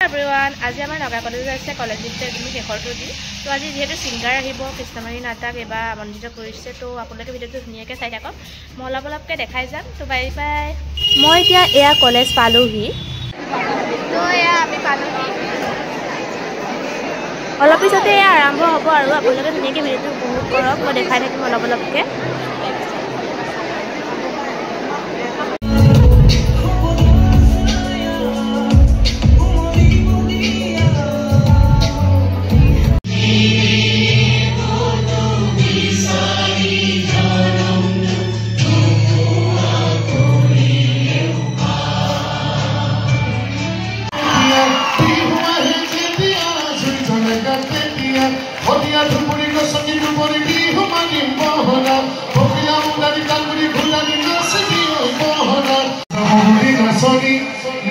Everyone आज आम Naga college आसे कलेज एकाडेमी शेषरটো दिन तो आज जीतु सिंगार कृष्णमारी नाटक एबार आमंत्रित कर तो आपलोके भिडिओ धुनियाके चाई थाকক मैं अलग अलगके देखाई जाम तो बाय बाय मैं इतना एया कलेज पालोहि तो एया आमी पालोहि अलग पिछते आरम्भ हम और आपलोके धुनियाके भिडिओ उपभोग करक मैं देखाई थाकिम अलग अलगके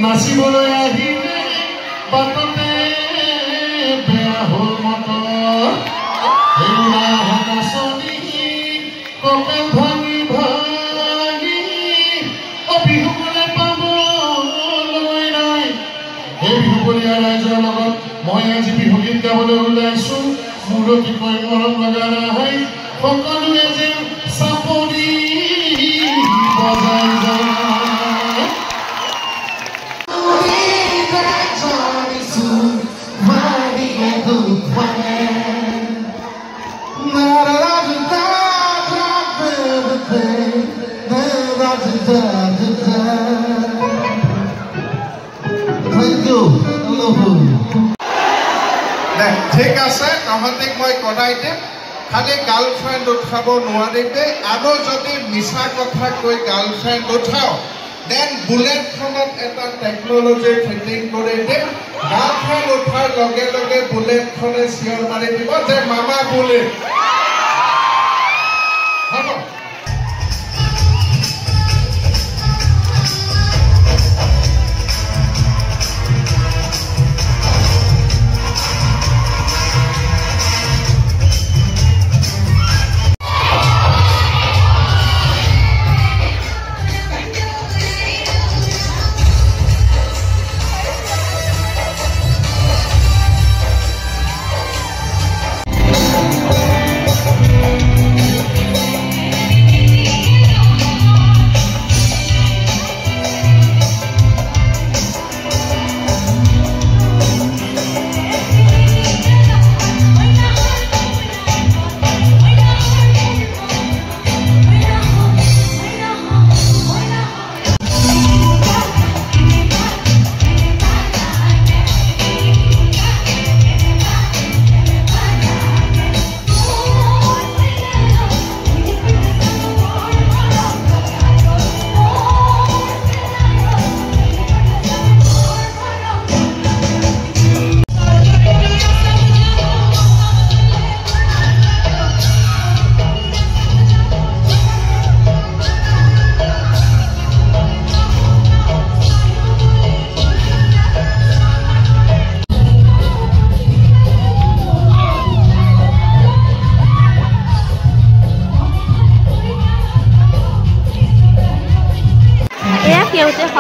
नाचिবলৈ আহিলে বাটতে বেয়া হ'ল মটৰ হেৰুৱা নাচনি কপে ভাঙি ভাঙি অবিহুবলৈ পাবলৈ নাই এই বিহুবলীয়া ৰাইজৰ লগত মই আজি বিহুগীত গাবলৈ ওলাইছোঁ মোৰ অতিকৈ মৰম লগা ৰাইজ সকলোৱে যেন চাপৰি বজাই যায় ঠিক আছে তহঁতিক মই কৰাই দিম খালি গাৰ্লফ্ৰেণ্ড উঠাব নোৱাৰিবি আৰু যদি মিছা কথা কৈ গাৰ্লফ্ৰেণ্ড উঠাও দেন বুলেটখনত এটা টেকনলজি ফিটিং কৰি দিম গাৰ্লফ্ৰেণ্ড উঠাৰ লগে লগে বুলেটখনে চিঞৰ মাৰি দিব যে মামা বুলেট হ'ব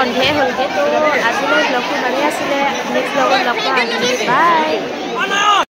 सन्ध्या हल्के तो आज ब्लग मानी आছিলে नेक्स्ट ब्लग लग पाम बाय।